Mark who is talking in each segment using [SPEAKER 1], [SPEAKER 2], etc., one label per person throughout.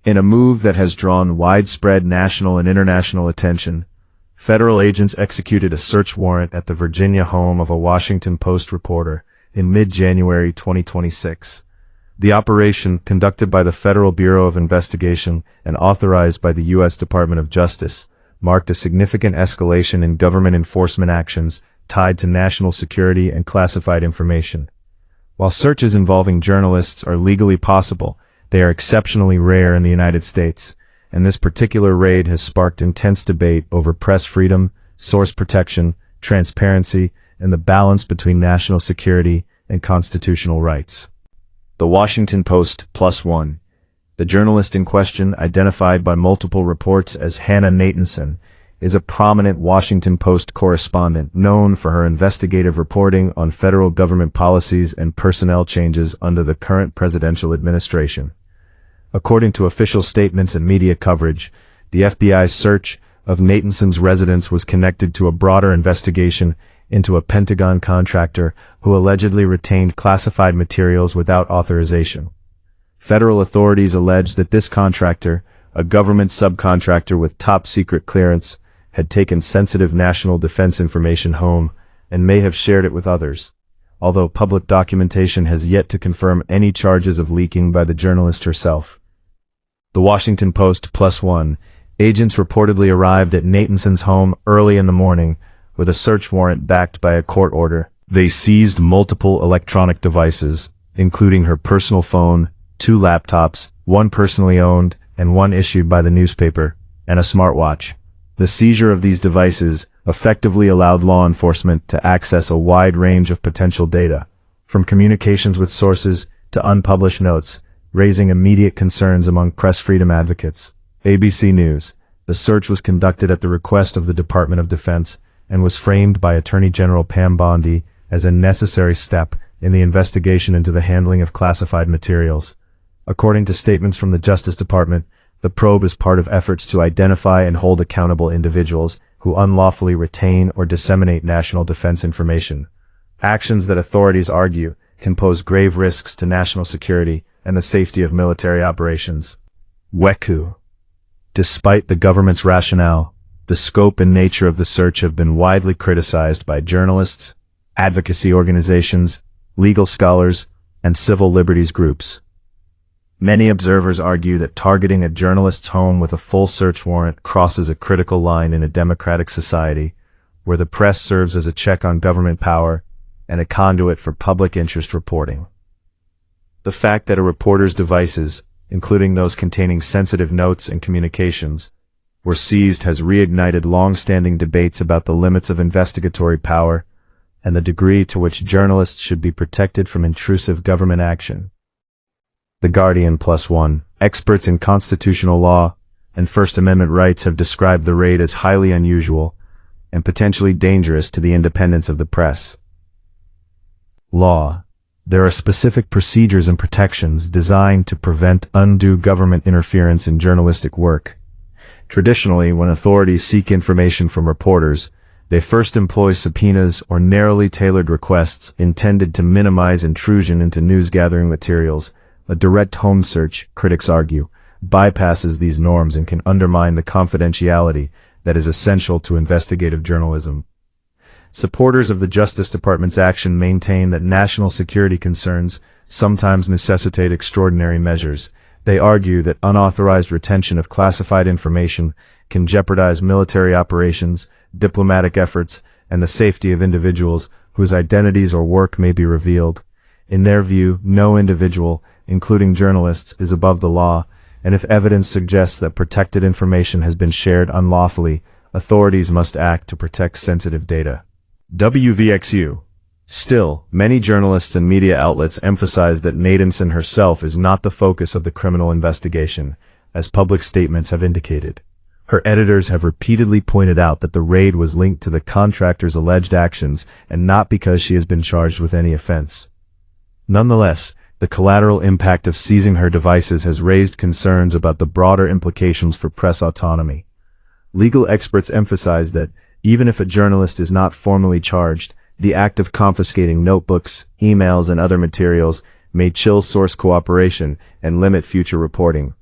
[SPEAKER 1] In a move that has drawn widespread national and international attention, federal agents executed a search warrant at the Virginia home of a Washington Post reporter in mid-January 2026. The operation, conducted by the Federal Bureau of Investigation and authorized by the U.S. Department of Justice, marked a significant escalation in government enforcement actions tied to national security and classified information. While searches involving journalists are legally possible, they are exceptionally rare in the United States, and this particular raid has sparked intense debate over press freedom, source protection, transparency, and the balance between national security and constitutional rights. The Washington Post +1. The journalist in question, identified by multiple reports as Hannah Natanson, is a prominent Washington Post correspondent known for her investigative reporting on federal government policies and personnel changes under the current presidential administration. According to official statements and media coverage, the FBI's search of Natanson's residence was connected to a broader investigation into a Pentagon contractor who allegedly retained classified materials without authorization. Federal authorities allege that this contractor, a government subcontractor with top-secret clearance, had taken sensitive national defense information home and may have shared it with others, although public documentation has yet to confirm any charges of leaking by the journalist herself. The Washington Post +1. Agents reportedly arrived at Natanson's home early in the morning with a search warrant backed by a court order. They seized multiple electronic devices, including her personal phone, 2 laptops, one personally owned and one issued by the newspaper, and a smartwatch. The seizure of these devices effectively allowed law enforcement to access a wide range of potential data, from communications with sources to unpublished notes, raising immediate concerns among press freedom advocates. ABC News. The search was conducted at the request of the Department of Defense and was framed by Attorney General Pam Bondi as a necessary step in the investigation into the handling of classified materials. According to statements from the Justice Department, the probe is part of efforts to identify and hold accountable individuals who unlawfully retain or disseminate national defense information, actions that authorities argue can pose grave risks to national security and the safety of military operations. WECU. Despite the government's rationale, the scope and nature of the search have been widely criticized by journalists, advocacy organizations, legal scholars, and civil liberties groups. Many observers argue that targeting a journalist's home with a full search warrant crosses a critical line in a democratic society, where the press serves as a check on government power and a conduit for public interest reporting. The fact that a reporter's devices, including those containing sensitive notes and communications, were seized has reignited long-standing debates about the limits of investigatory power and the degree to which journalists should be protected from intrusive government action. The Guardian +1. Experts in constitutional law and First Amendment rights have described the raid as highly unusual and potentially dangerous to the independence of the press. Law. There are specific procedures and protections designed to prevent undue government interference in journalistic work. Traditionally, when authorities seek information from reporters, they first employ subpoenas or narrowly tailored requests intended to minimize intrusion into news-gathering materials. A direct home search, critics argue, bypasses these norms and can undermine the confidentiality that is essential to investigative journalism. Supporters of the Justice Department's action maintain that national security concerns sometimes necessitate extraordinary measures. They argue that unauthorized retention of classified information can jeopardize military operations, diplomatic efforts, and the safety of individuals whose identities or work may be revealed. In their view, no individual, including journalists, is above the law, and if evidence suggests that protected information has been shared unlawfully, authorities must act to protect sensitive data. WVXU. Still, many journalists and media outlets emphasize that Natanson herself is not the focus of the criminal investigation, as public statements have indicated. Her editors have repeatedly pointed out that the raid was linked to the contractor's alleged actions and not because she has been charged with any offense. Nonetheless, the collateral impact of seizing her devices has raised concerns about the broader implications for press autonomy. Legal experts emphasize that, even if a journalist is not formally charged, the act of confiscating notebooks, emails, and other materials may chill source cooperation and limit future reporting.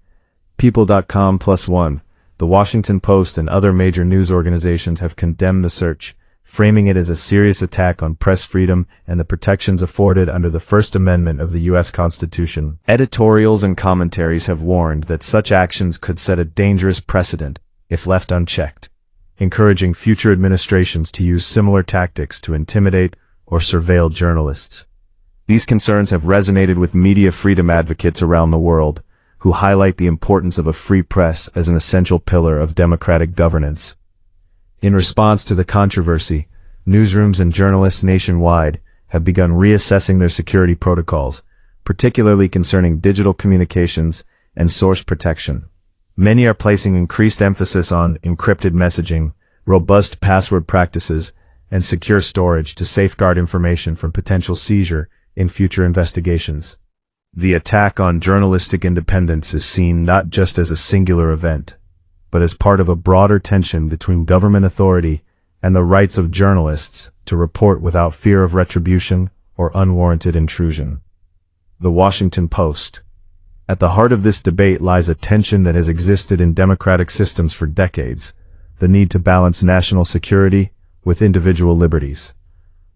[SPEAKER 1] People.com+1, the Washington Post and other major news organizations have condemned the search, framing it as a serious attack on press freedom and the protections afforded under the First Amendment of the U.S. Constitution. Editorials and commentaries have warned that such actions could set a dangerous precedent if left unchecked, encouraging future administrations to use similar tactics to intimidate or surveil journalists. These concerns have resonated with media freedom advocates around the world, who highlight the importance of a free press as an essential pillar of democratic governance. In response to the controversy, newsrooms and journalists nationwide have begun reassessing their security protocols, particularly concerning digital communications and source protection. Many are placing increased emphasis on encrypted messaging, robust password practices, and secure storage to safeguard information from potential seizure in future investigations. The attack on journalistic independence is seen not just as a singular event, but as part of a broader tension between government authority and the rights of journalists to report without fear of retribution or unwarranted intrusion. The Washington Post. At the heart of this debate lies a tension that has existed in democratic systems for decades, the need to balance national security with individual liberties.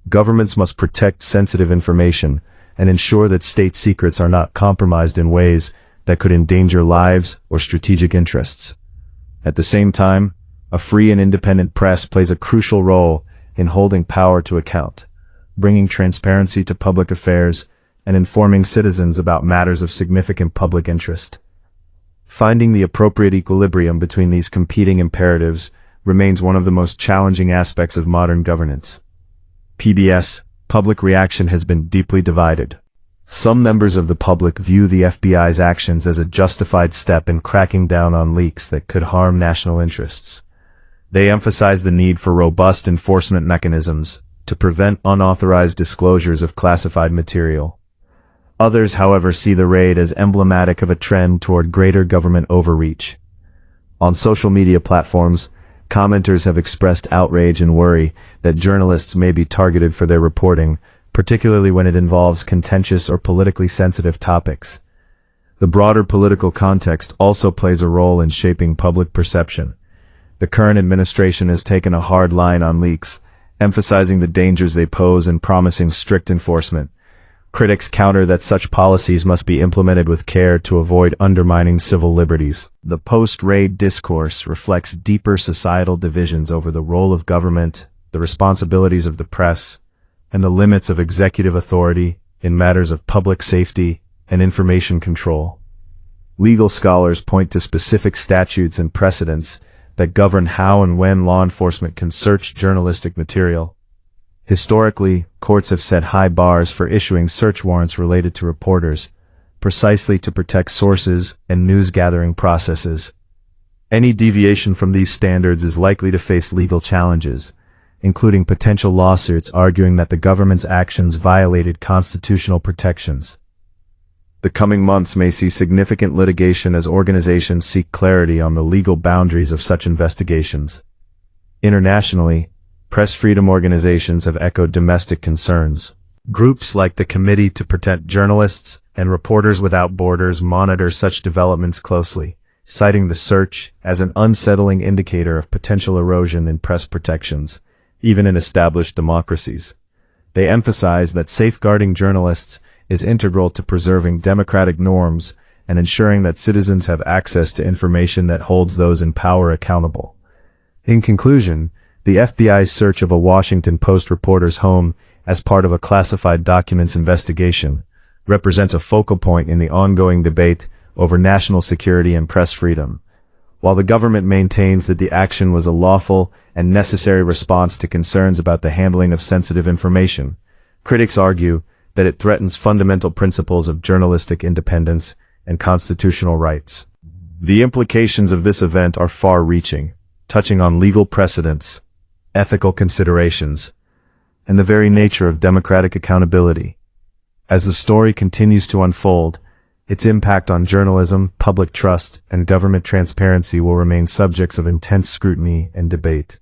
[SPEAKER 1] Governments must protect sensitive information and ensure that state secrets are not compromised in ways that could endanger lives or strategic interests. At the same time, a free and independent press plays a crucial role in holding power to account, bringing transparency to public affairs, and informing citizens about matters of significant public interest. Finding the appropriate equilibrium between these competing imperatives remains one of the most challenging aspects of modern governance. PBS, public reaction has been deeply divided. Some members of the public view the FBI's actions as a justified step in cracking down on leaks that could harm national interests. They emphasize the need for robust enforcement mechanisms to prevent unauthorized disclosures of classified material. Others, however, see the raid as emblematic of a trend toward greater government overreach. On social media platforms, commenters have expressed outrage and worry that journalists may be targeted for their reporting, particularly when it involves contentious or politically sensitive topics. The broader political context also plays a role in shaping public perception. The current administration has taken a hard line on leaks, emphasizing the dangers they pose and promising strict enforcement. Critics counter that such policies must be implemented with care to avoid undermining civil liberties. The post-raid discourse reflects deeper societal divisions over the role of government, the responsibilities of the press, and the limits of executive authority in matters of public safety and information control. Legal scholars point to specific statutes and precedents that govern how and when law enforcement can search journalistic material. Historically, courts have set high bars for issuing search warrants related to reporters, precisely to protect sources and news-gathering processes. Any deviation from these standards is likely to face legal challenges, including potential lawsuits arguing that the government's actions violated constitutional protections. The coming months may see significant litigation as organizations seek clarity on the legal boundaries of such investigations. Internationally, press freedom organizations have echoed domestic concerns. Groups like the Committee to Protect Journalists and Reporters Without Borders monitor such developments closely, citing the search as an unsettling indicator of potential erosion in press protections, even in established democracies. They emphasize that safeguarding journalists is integral to preserving democratic norms and ensuring that citizens have access to information that holds those in power accountable. In conclusion, the FBI's search of a Washington Post reporter's home as part of a classified documents investigation represents a focal point in the ongoing debate over national security and press freedom. While the government maintains that the action was a lawful and necessary response to concerns about the handling of sensitive information, critics argue that it threatens fundamental principles of journalistic independence and constitutional rights. The implications of this event are far-reaching, touching on legal precedents, ethical considerations, and the very nature of democratic accountability. As the story continues to unfold, its impact on journalism, public trust, and government transparency will remain subjects of intense scrutiny and debate.